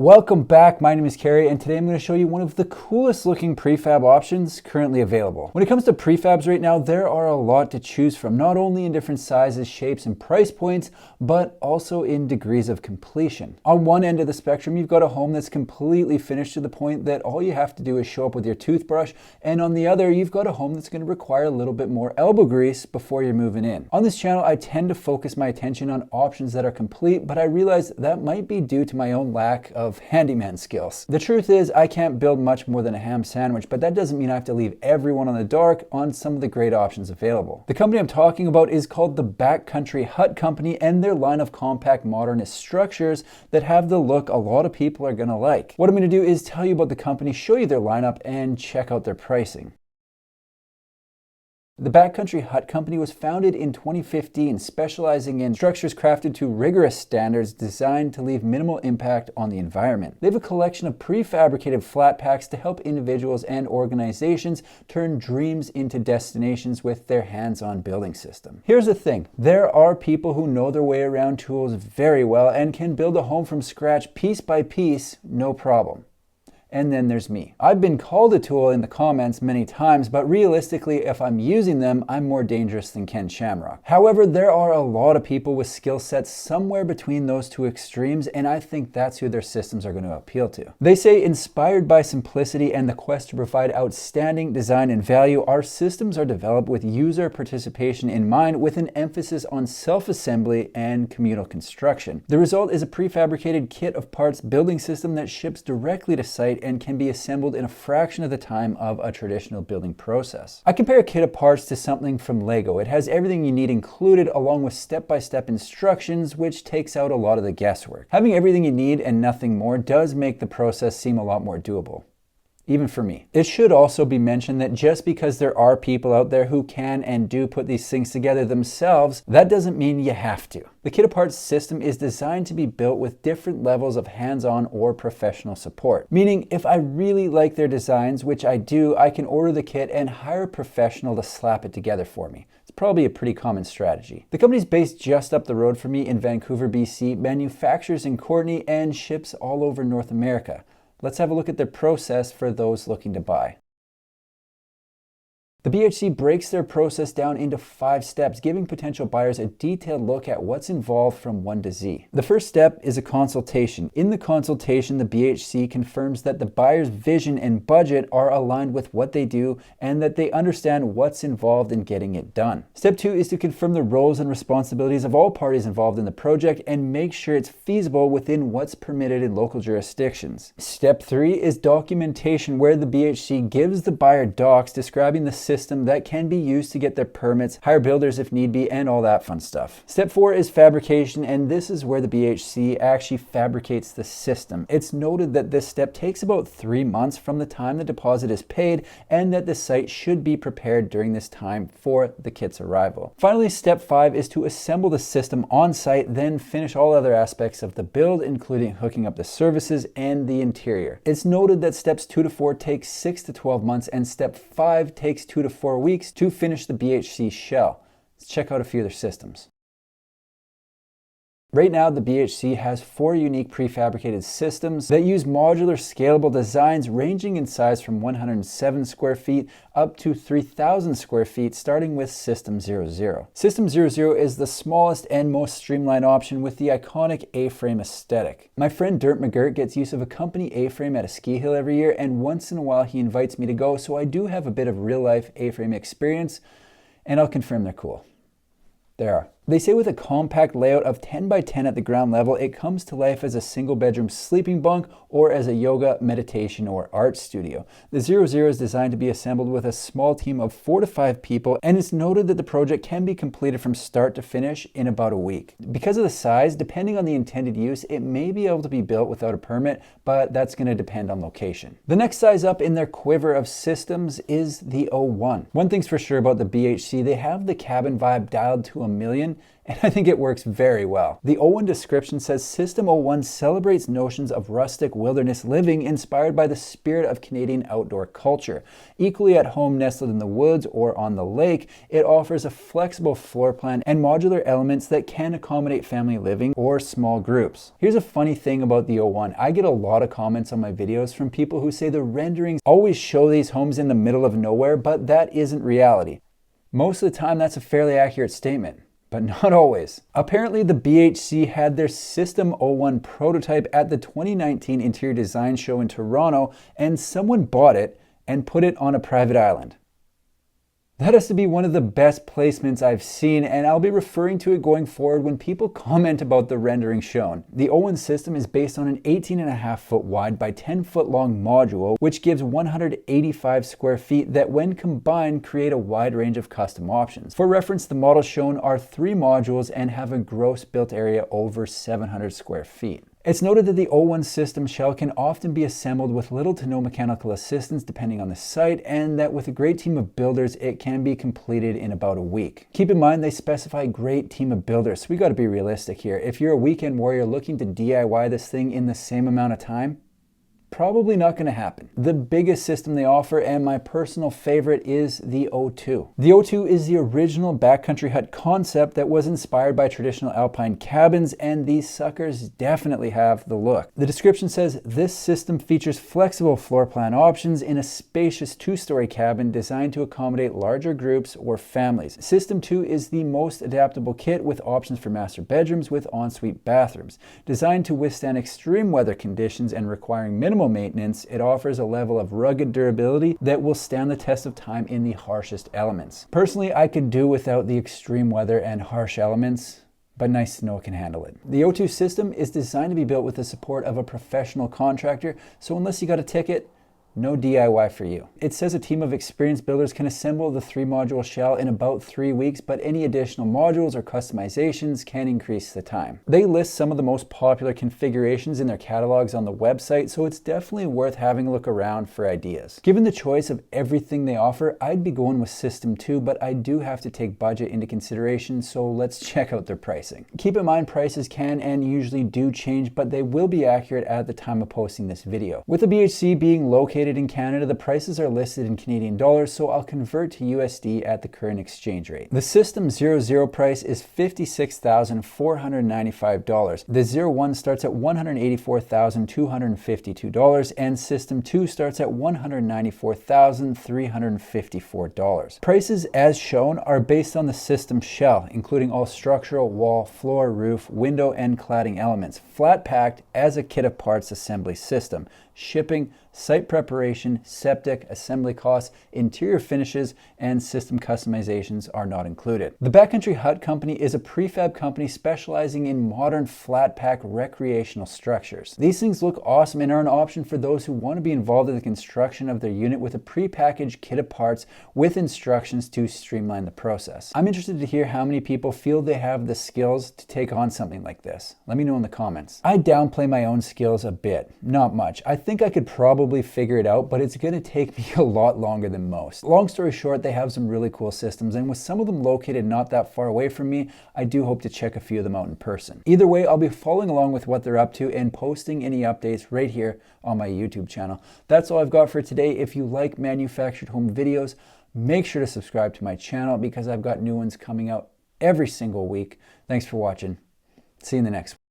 Welcome back, my name is Carrie, and today I'm going to show you one of the coolest looking prefab options currently available. When it comes to prefabs right now, there are a lot to choose from, not only in different sizes, shapes, and price points, but also in degrees of completion. On one end of the spectrum, you've got a home that's completely finished to the point that all you have to do is show up with your toothbrush, and on the other, you've got a home that's going to require a little bit more elbow grease before you're moving in. On this channel, I tend to focus my attention on options that are complete, but I realize that might be due to my own lack of handyman skills. The truth is, I can't build much more than a ham sandwich, but that doesn't mean I have to leave everyone on the dark on some of the great options available. The company I'm talking about is called the Backcountry Hut Company, and their line of compact modernist structures that have the look a lot of people are gonna like. What I'm gonna do is tell you about the company, show you their lineup, and check out their pricing. The Backcountry Hut Company was founded in 2015, specializing in structures crafted to rigorous standards designed to leave minimal impact on the environment. They have a collection of prefabricated flat packs to help individuals and organizations turn dreams into destinations with their hands-on building system. Here's the thing, there are people who know their way around tools very well and can build a home from scratch piece by piece, no problem. And then there's me. I've been called a tool in the comments many times, but realistically, if I'm using them, I'm more dangerous than Ken Shamrock. However, there are a lot of people with skill sets somewhere between those two extremes, and I think that's who their systems are going to appeal to. They say, inspired by simplicity and the quest to provide outstanding design and value, our systems are developed with user participation in mind, with an emphasis on self-assembly and communal construction. The result is a prefabricated kit of parts building system that ships directly to site and can be assembled in a fraction of the time of a traditional building process. I compare a kit of parts to something from Lego. It has everything you need included, along with step-by-step instructions, which takes out a lot of the guesswork. Having everything you need and nothing more does make the process seem a lot more doable. Even for me. It should also be mentioned that just because there are people out there who can and do put these things together themselves, that doesn't mean you have to. The kit of parts system is designed to be built with different levels of hands-on or professional support. Meaning, if I really like their designs, which I do, I can order the kit and hire a professional to slap it together for me. It's probably a pretty common strategy. The company's based just up the road from me in Vancouver, BC, manufactures in Courtenay, and ships all over North America. Let's have a look at their process for those looking to buy. The BHC breaks their process down into 5 steps, giving potential buyers a detailed look at what's involved from 1 to Z. The first step is a consultation. In the consultation, the BHC confirms that the buyer's vision and budget are aligned with what they do and that they understand what's involved in getting it done. Step 2 is to confirm the roles and responsibilities of all parties involved in the project and make sure it's feasible within what's permitted in local jurisdictions. Step 3 is documentation, where the BHC gives the buyer docs describing the system that can be used to get their permits, hire builders if need be, and all that fun stuff. Step 4 is fabrication, and this is where the BHC actually fabricates the system. It's noted that this step takes about 3 months from the time the deposit is paid, and that the site should be prepared during this time for the kit's arrival. Finally, step 5 is to assemble the system on site, then finish all other aspects of the build, including hooking up the services and the interior. It's noted that steps 2 to 4 take 6 to 12 months, and step 5 takes 2 to 4 weeks to finish the BHC shell. Let's check out a few of their systems. Right now, the BHC has 4 unique prefabricated systems that use modular, scalable designs ranging in size from 107 square feet up to 3,000 square feet, starting with System 00. System 00 is the smallest and most streamlined option with the iconic A-frame aesthetic. My friend Dirt McGirt gets use of a company A-frame at a ski hill every year, and once in a while he invites me to go, so I do have a bit of real-life A-frame experience, and I'll confirm they're cool. They are. They say with a compact layout of 10 by 10 at the ground level, it comes to life as a single bedroom sleeping bunk or as a yoga, meditation, or art studio. The 00 is designed to be assembled with a small team of 4 to 5 people, and it's noted that the project can be completed from start to finish in about a week. Because of the size, depending on the intended use, it may be able to be built without a permit, but that's going to depend on location. The next size up in their quiver of systems is the 01. One thing's for sure about the BHC, they have the cabin vibe dialed to 1,000,000, kitchen, and I think it works very well. The O1 description says System O1 celebrates notions of rustic wilderness living inspired by the spirit of Canadian outdoor culture. Equally at home nestled in the woods or on the lake, it offers a flexible floor plan and modular elements that can accommodate family living or small groups. Here's a funny thing about the O1. I get a lot of comments on my videos from people who say the renderings always show these homes in the middle of nowhere, but that isn't reality. Most of the time, that's a fairly accurate statement, but not always. Apparently, the BHC had their System O1 prototype at the 2019 Interior Design Show in Toronto, and someone bought it and put it on a private island. That has to be one of the best placements I've seen, and I'll be referring to it going forward when people comment about the rendering shown. The O1 system is based on an 18.5 foot wide by 10 foot long module, which gives 185 square feet that when combined create a wide range of custom options. For reference, the models shown are 3 modules and have a gross built area over 700 square feet. It's noted that the O1 system shell can often be assembled with little to no mechanical assistance depending on the site, and that with a great team of builders, it can be completed in about a week. Keep in mind they specify great team of builders, so we got to be realistic here. If you're a weekend warrior looking to DIY this thing in the same amount of time, probably not going to happen. The biggest system they offer, and my personal favorite, is the O2. The O2 is the original Backcountry Hut concept that was inspired by traditional alpine cabins, and these suckers definitely have the look. The description says this system features flexible floor plan options in a spacious 2-story cabin designed to accommodate larger groups or families. System 2 is the most adaptable kit with options for master bedrooms with ensuite bathrooms. Designed to withstand extreme weather conditions and requiring minimal maintenance, it offers a level of rugged durability that will stand the test of time in the harshest elements. Personally, I could do without the extreme weather and harsh elements, but nice to know it can handle it. The O2 system is designed to be built with the support of a professional contractor, so unless you got a ticket, no DIY for you. It says a team of experienced builders can assemble the 3-module shell in about 3 weeks, but any additional modules or customizations can increase the time. They list some of the most popular configurations in their catalogs on the website, so it's definitely worth having a look around for ideas. Given the choice of everything they offer, I'd be going with System 2, but I do have to take budget into consideration, so let's check out their pricing. Keep in mind prices can and usually do change, but they will be accurate at the time of posting this video. With the BHC being located in Canada, the prices are listed in Canadian dollars, so I'll convert to USD at the current exchange rate. The System 00 price is $56,495. The 01 starts at $184,252, and System 2 starts at $194,354. Prices as shown are based on the system shell, including all structural, wall, floor, roof, window, and cladding elements, flat packed as a kit of parts assembly system. Shipping, site preparation, septic, assembly costs, interior finishes, and system customizations are not included. The Backcountry Hut Company is a prefab company specializing in modern flat pack recreational structures. These things look awesome and are an option for those who want to be involved in the construction of their unit with a prepackaged kit of parts with instructions to streamline the process. I'm interested to hear how many people feel they have the skills to take on something like this. Let me know in the comments. I downplay my own skills a bit, not much. I think I could probably figure it out, but it's going to take me a lot longer than most. Long story short, they have some really cool systems, and with some of them located not that far away from me, I do hope to check a few of them out in person. Either way, I'll be following along with what they're up to and posting any updates right here on my YouTube channel. That's all I've got for today. If you like manufactured home videos, make sure to subscribe to my channel because I've got new ones coming out every single week. Thanks for watching. See you in the next one.